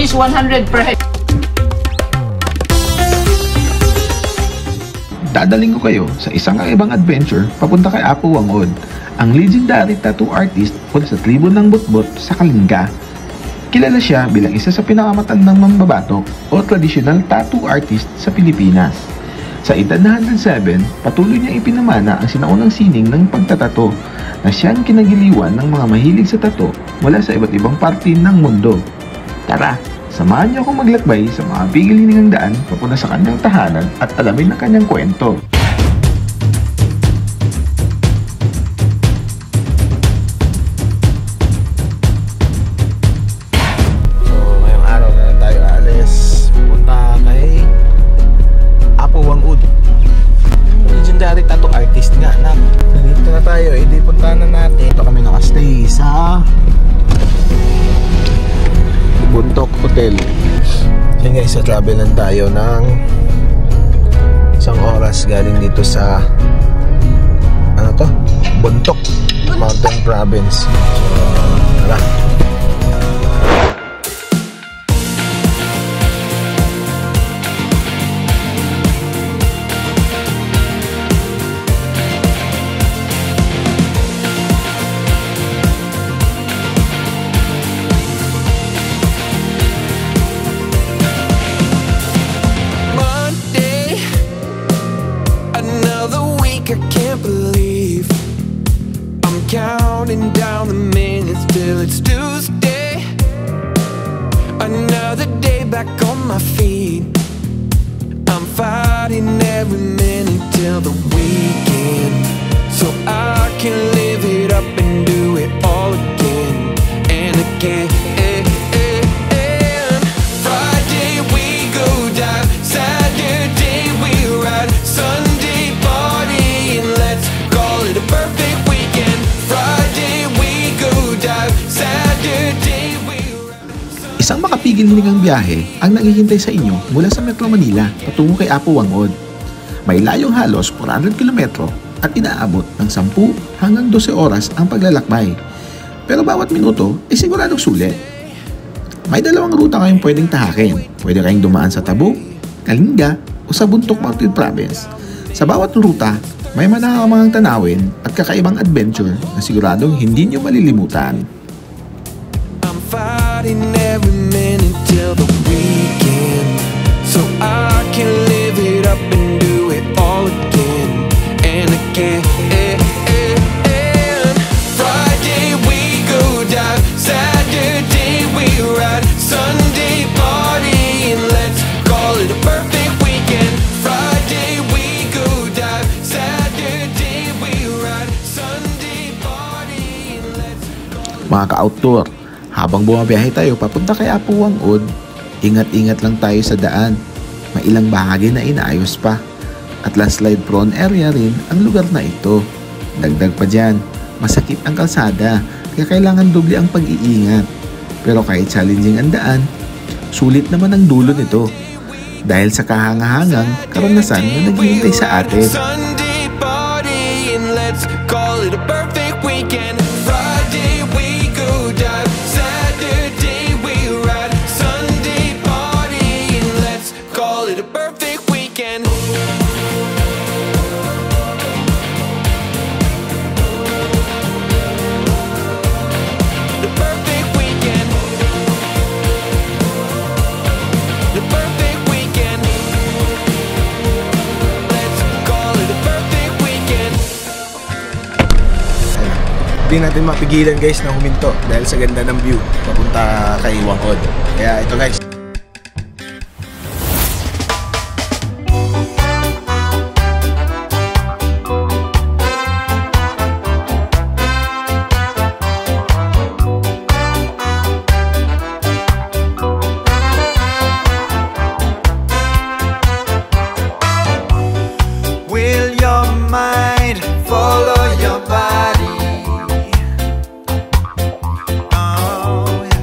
is 100 per head. Dadaling ko kayo sa isang ibang adventure papunta kay Apo Wangod, ang legendary tattoo artist mula sa tribo ng Butbut sa Kalinga. Kilala siya bilang isa sa pinakamatandang mambabatok o traditional tattoo artist sa Pilipinas. Sa edad na 107, patuloy niya ipinamana ang sinaunang sining ng pagtatato na siyang kinagiliwan ng mga mahilig sa tattoo mula sa iba't ibang parte ng mundo. Tara! Samahan niyo akong maglakbay sa mga pigiliningang daan papunta sa kanyang tahanan at alamin ang kanyang kwento. So, ngayong araw na tayo aalis. Punta kay Apo Wangod, legendary tattoo artist nga na. Nandito na tayo, di puntahan na natin. Ito kami nakastay sa Buntok Hotel. Kaya guys, sa travelan tayo ng isang oras galing dito sa Buntok Mountain Province. So, tara. I can't believe I'm counting down the minutes till it's Tuesday. Another day back on my feet. I'm fighting every minute till the weekend, so I can live it up and do it all again and again. Friday we go dive, Saturday we ride, Sunday party, and let's call it a perfect weekend. Friday we go dive, Saturday we ride. Isang makapigil-hiningang biyahe ang naghihintay sa inyo mula sa Metro Manila patungo kay Apo Wangod. May layong halos 400 kilometro at inaabot ng 10 hanggang 12 oras ang paglalakbay. Pero bawat minuto ay siguradong sulit. May dalawang ruta kayong pwedeng tahakin. Pwede kayong dumaan sa Tabuk, Kalinga o sa Buntok Mountain Province. Sa bawat ruta, may manakamang tanawin at kakaibang adventure na siguradong hindi nyo malilimutan. I'm fighting every minute till the weekend, so I can live it up and do it all again and again. Friday we go dive, Saturday we ride, Sunday party, and let's call it a perfect weekend. Friday we go dive, Saturday we ride, Sunday party, and let's call it. Mga ka-outdoor, habang bumabiyahe tayo papunta kay Apo Wangod, ingat-ingat lang tayo sa daan. May ilang bahagi na inaayos pa at landslide prone area rin ang lugar na ito. Dagdag pa dyan, masakit ang kalsada kaya kailangan doble ang pag-iingat. Pero kahit challenging ang daan, sulit naman ang dulo nito dahil sa kahangahangang karanasan na naghihintay sa atin. Sunday party, and let's call it a perfect weekend. Friday we go dive, Saturday we ride, Sunday party, and let's call it a perfect weekend. The perfect weekend. The perfect weekend. Let's call it a perfect weekend. Hindi natin mapigilan guys na huminto dahil sa ganda ng view papunta kay Wangod. Kaya ito guys. Will your mind follow your body? Oh, yeah.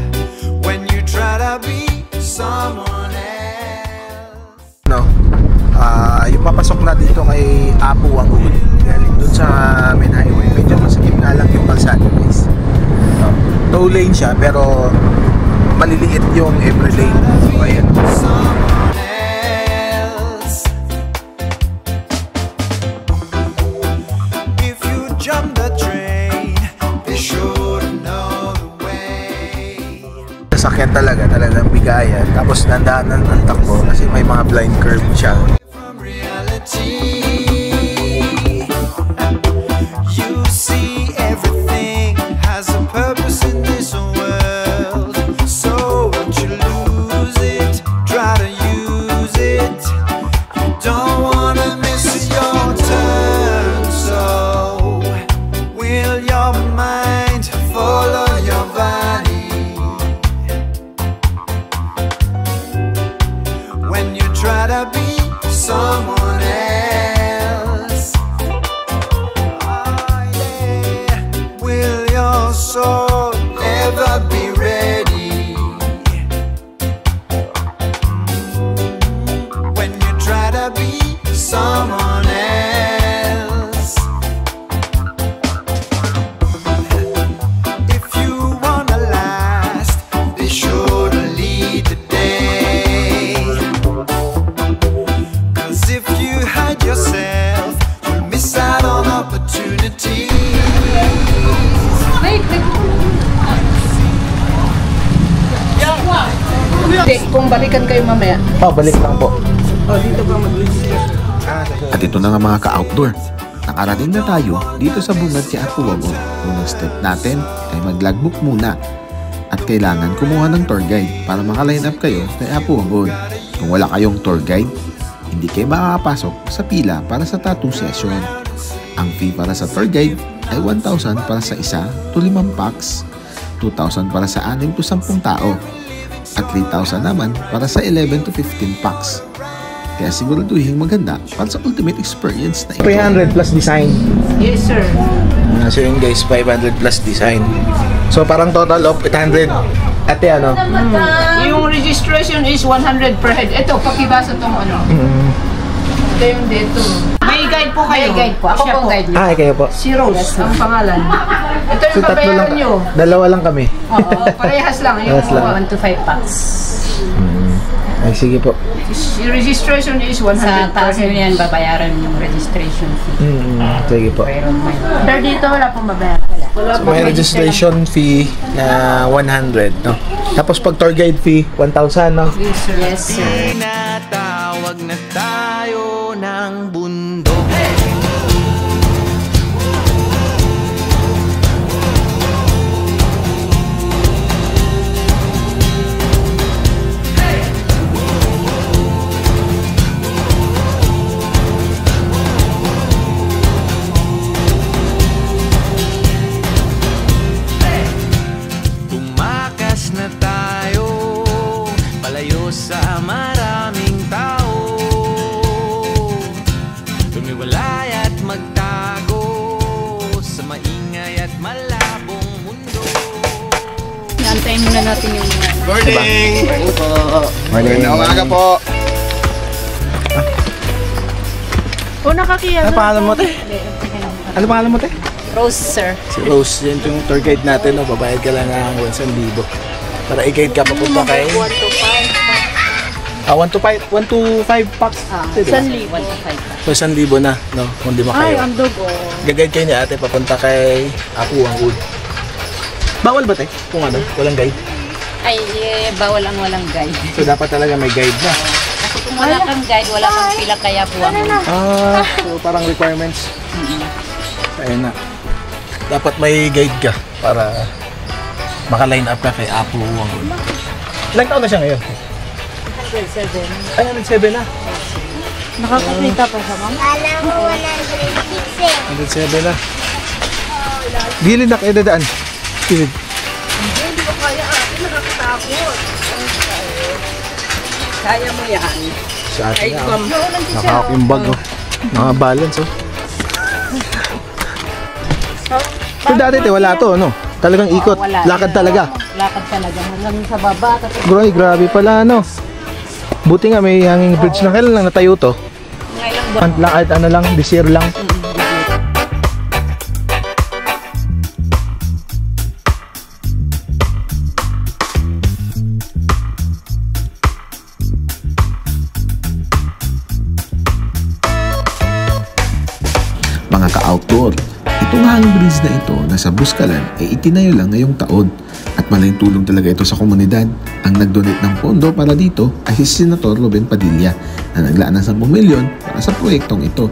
When you try to be someone else. No, yung papasok na dito kay Apo Wangod galing dun sa main highway. Medyo masakit nga lang yung kalsada guys. Tow lane siya pero maliliit yung everyday. So, ayan. someone else. If you jump the train, be sure to know the way. Sasakyan talagang bigayan. Tapos nandaanan ng takbo kasi may mga blind curve siya. From reality, you see everything has a purpose in this world. So won't you lose it? Try to use it. You don't wanna miss your turn. So will your mind follow your body when you try to be someone else? Oh, yeah. Will your soul ever be ready when you try to be someone else? If you wanna last, be sure to lead the day. 'Cause if you hide yourself, you'll miss out on opportunities. Hindi, kung balikan kayo mamaya. Oh, balik lang po. At ito na nga mga ka-outdoor. Nakarating na tayo dito sa bungad si Apu Wangod. Unang step natin ay mag-logbook muna. At kailangan kumuha ng tour guide para makaline up kayo kay Apu Wangod. Kung wala kayong tour guide, hindi kayo makakapasok sa pila para sa tattoo session. Ang fee para sa tour guide ay 1,000 para sa isa to 5 packs, 2,000 para sa 6 to 10 tao, at 3,000 naman para sa 11 to 15 packs. Kaya siguraduhin maganda para sa ultimate experience na ito. 300 plus design. Yes, sir. So yun guys, 500 plus design. So parang total of 800. Ate ano? Yung registration is 100 per head. Ito, pakibasa tong ano. Ito yung dito. May guide po kayo. May guide po. Ako po guide niyo. Ah, kayo po. Si Rose, ang pangalan. Ito yung So tatlo lang, babayaran nyo. dalawa lang kami. Oo, parehas lang. Yung Parehas lang. 1 to 5 packs. Ay, sige po. Yung registration is 100 Sa per taas nyo head. yan, babayaran yung registration fee. Sige po. Pero dito wala pong babayaran. Wala. So may registration fee na 100, no? Tapos pag tour guide fee, 1,000, no? Yes, sir. Tinatawag na tayo ng bundok. Tumakas na tayo palayo sa maraming tao, tumiwalay at magtago sa maingay at malabong mundo. Antayin muna natin yung Morning! Morning! Umaga po! O, nakakiya. Ano pangalan mo, te? Ano pangalan mo, te? Rose, sir. Si Rose, yan yung tour guide natin, no? Babayad ka lang ng 1,000 para i-guide ka papunta kay... 1 to 5. 1 to 5 packs. Sanli. 1 to 5. So, 1,000 na, no? Kung di Ay, makayo. ang dugo. Gagayad kayo niya, ate, papunta kay Apu Wangod. Bawal ba, te? Kung ano, walang guide. Ay, bawal ang walang guide. So, dapat talaga may guide na. Kasi kung wala kang guide, wala kang pila kaya buwan. So parang requirements. Ayun na. Dapat may guide ka para maka-line up ka kay Apu Wangod. Ilang taon na siya ngayon? 107. Ay, 107 na. Nakakakita pa sa ma'am? Alam mo, 106 107 na. Gilid na kayo dadaan. Gilid. Kaya mo yan. Sa atin na. Nakahawak yung bag. Oh. Nakabalance. Oh. So dati wala to, no? Talagang ikot. Wala. Lakad talaga. Lakad talaga. Hanggang sa baba. Tapos Grabe pala, no? Buti nga may hanging bridge na. Kailan lang natayo to? ngailang buwan. Lakad, ano lang, desir lang. Itong hanging bridge na ito na sa Buscalan ay itinayo lang ngayong taon at malaking tulong talaga ito sa komunidad. Ang nag-donate ng pondo para dito ay si Senator Ruben Padilla na naglaan ng 10 milyon para sa proyektong ito.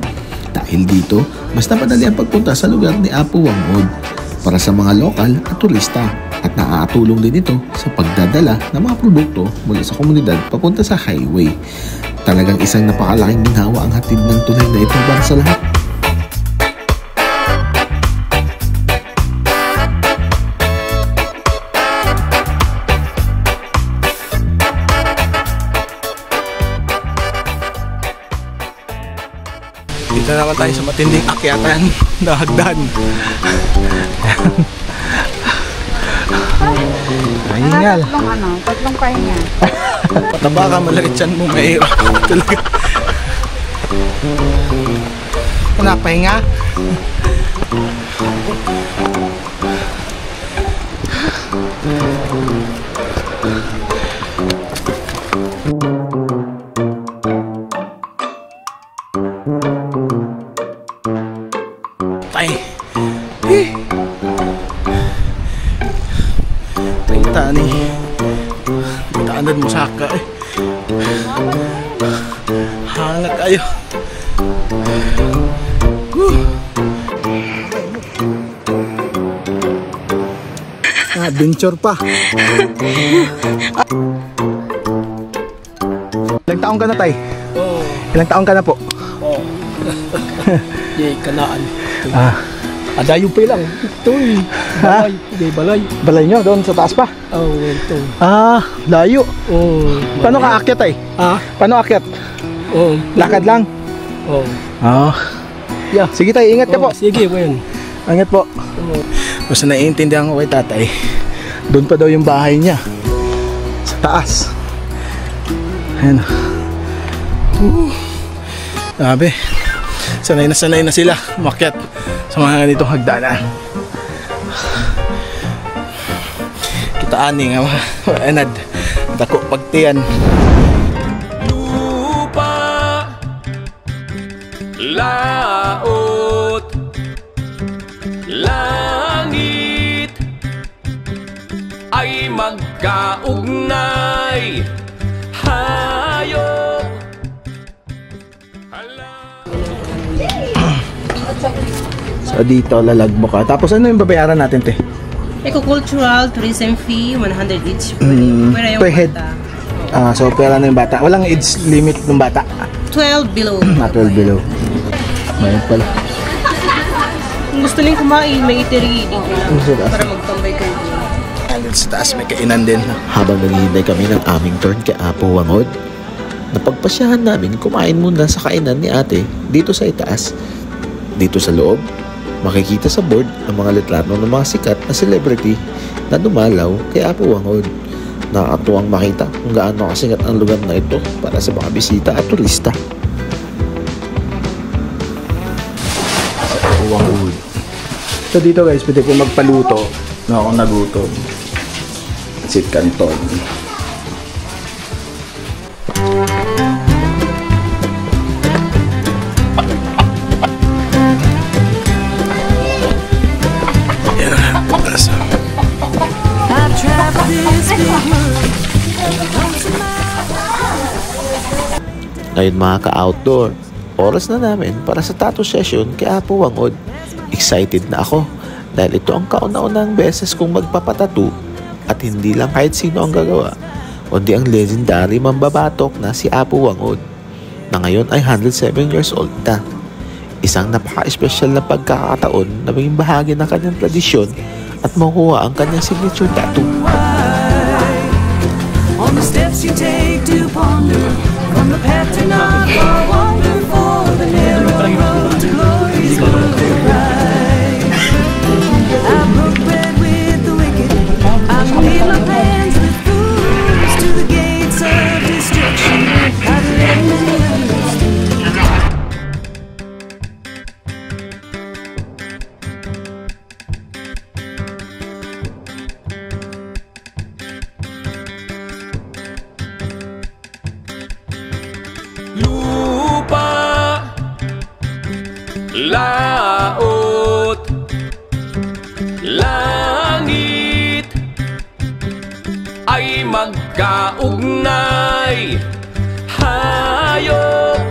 Dahil dito, mas napadali ang pagpunta sa lugar ni Apo Wangod para sa mga lokal at turista at nakakatulong din ito sa pagdadala ng mga produkto mula sa komunidad papunta sa highway. Talagang isang napakalaking ginhawa ang hatid ng tulay na ito para sa lahat. Dito naman tayo sa matinding akyatan na hagdan. Pahingal. Tatlong pahinga. Pataba ka, malaki tiyan mo, mahirap talaga. Pahinga? Tani. Taanad mo saka eh. Hangat kayo. Adventure pa. Ilang taong ka na, tay? Oo. Ilang taong ka na po? Oo. Di kanaan. Adayo pa lang. Ito eh. Ha? Balay. Di balay. Balay nyo, doon sa taas pa? Oo, ito. Layo. Oo. Paano ka akyat, tay? Paano akyat? Oo. Lakad lang? Oo. Yeah. Sige, tay, ingat ka po. Sige po yun. Ingat po. Basta naiintindihan ko kay tatay, doon pa daw yung bahay niya. Sa taas. Ayan. Sabi, sanay na sila umakyat sa mga ganitong hagdanan. Kitaan nga mga anad. Dako pagtiyan. Lupa, laot, langit ay magkaugnay. Hayop, So dito lalagbo ka. Tapos ano yung babayaran natin, te? Eco-cultural tourism fee, 100 each. Pwera yung per head. bata. So pera na yung bata. Walang age limit ng bata. 12 below. 12 below. Mayroon pala. Kung gusto niyo kumain, may eatery dito. Para magtambay kayo. Sa taas may kainan din. Habang naghihintay kami ng aming turn kay Apo Wangod, napagpasyahan namin kumain muna sa kainan ni ate dito sa itaas. Dito sa loob, makikita sa board ang mga litrato ng mga sikat na celebrity na dumalaw kay Apo Wangod. Nakakatuwang makita kung gaano kasikat ang lugar na ito para sa mga bisita at turista. Apo Wangod. So dito guys, pwede po magpaluto na ako nagutom. Sit Canton. Ngayon mga ka-outdoor, oras na namin para sa tattoo session kay Apo Wangod. Excited na ako dahil ito ang kauna-unang beses kong magpapatattoo at hindi lang kahit sino ang gagawa, kundi ang legendary mambabatok na si Apo Wangod na ngayon ay 107 years old na. Isang napaka-espesyal na pagkakataon na maging bahagi ng kanyang tradisyon at makuha ang kanyang signature tattoo. On the steps you take to ponder, from the path to not the wander for the narrow road to glory's pride. I broke bread with the wicked, I made my plans with fools to the gates of destruction. I led many others to. lupa, magkaugnay. Hayop,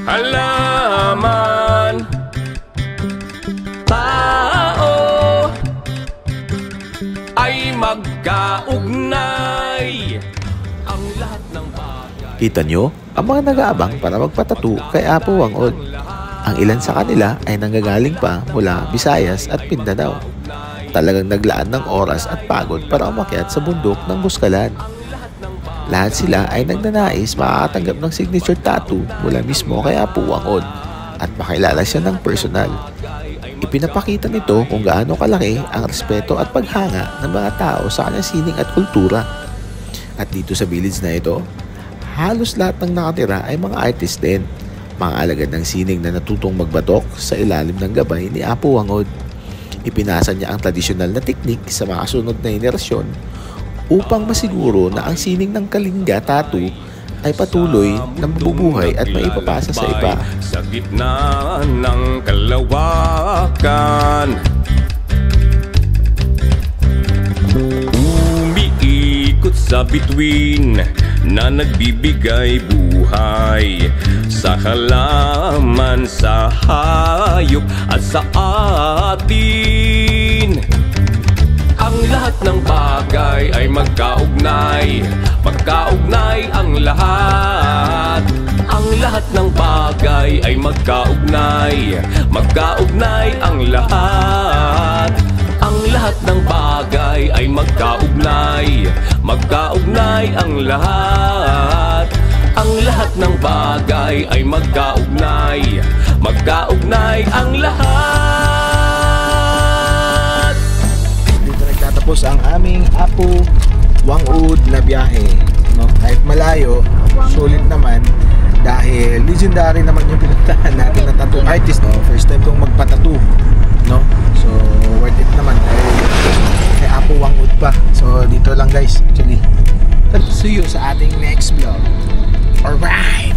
halaman, tao ay magkaugnay. Ang lahat ng bagay. Kita nyo, ang mga nag-aabang para magpatattoo kay Apo Wangod. Ang ilan sa kanila ay nanggagaling pa mula Visayas at Mindanao. Talagang naglaan ng oras at pagod para umakyat sa bundok ng Buskalan. Lahat sila ay nagnanais makakatanggap ng signature tattoo mula mismo kay Apo Wangod at makilala siya ng personal. Ipinapakita nito kung gaano kalaki ang respeto at paghanga ng mga tao sa kanyang sining at kultura. At dito sa village na ito, halos lahat ng nakatira ay mga artist din. Mga alagad ng sining na natutong magbatok sa ilalim ng gabay ni Apo Wangod. Ipinasa niya ang tradisyonal na teknik sa mga sunod na henerasyon upang masiguro na ang sining ng Kalinga tattoo ay patuloy na mabubuhay at maipapasa sa iba. Sa gitna ng kalawakan, umiikot sa bituin na nagbibigay buhay sa halaman, sa hayop at sa atin. Ang lahat ng bagay ay magkaugnay, magkaugnay ang lahat. Ang lahat ng bagay ay magkaugnay, magkaugnay ang lahat. Ang lahat ng bagay ay magkaugnay, magkaugnay ang lahat. Ang lahat ng bagay ay magkaugnay, magkaugnay ang lahat. Dito nagtatapos ang aming Apo Wangod na biyahe. No? Kahit malayo, sulit naman dahil legendary naman yung pinuntahan natin na tattoo artist. No? First time kong magpa-tattoo. No? So, worth it naman. Kay Apo Wangod pa. So, dito lang guys. Actually, see you sa ating next vlog. Alright!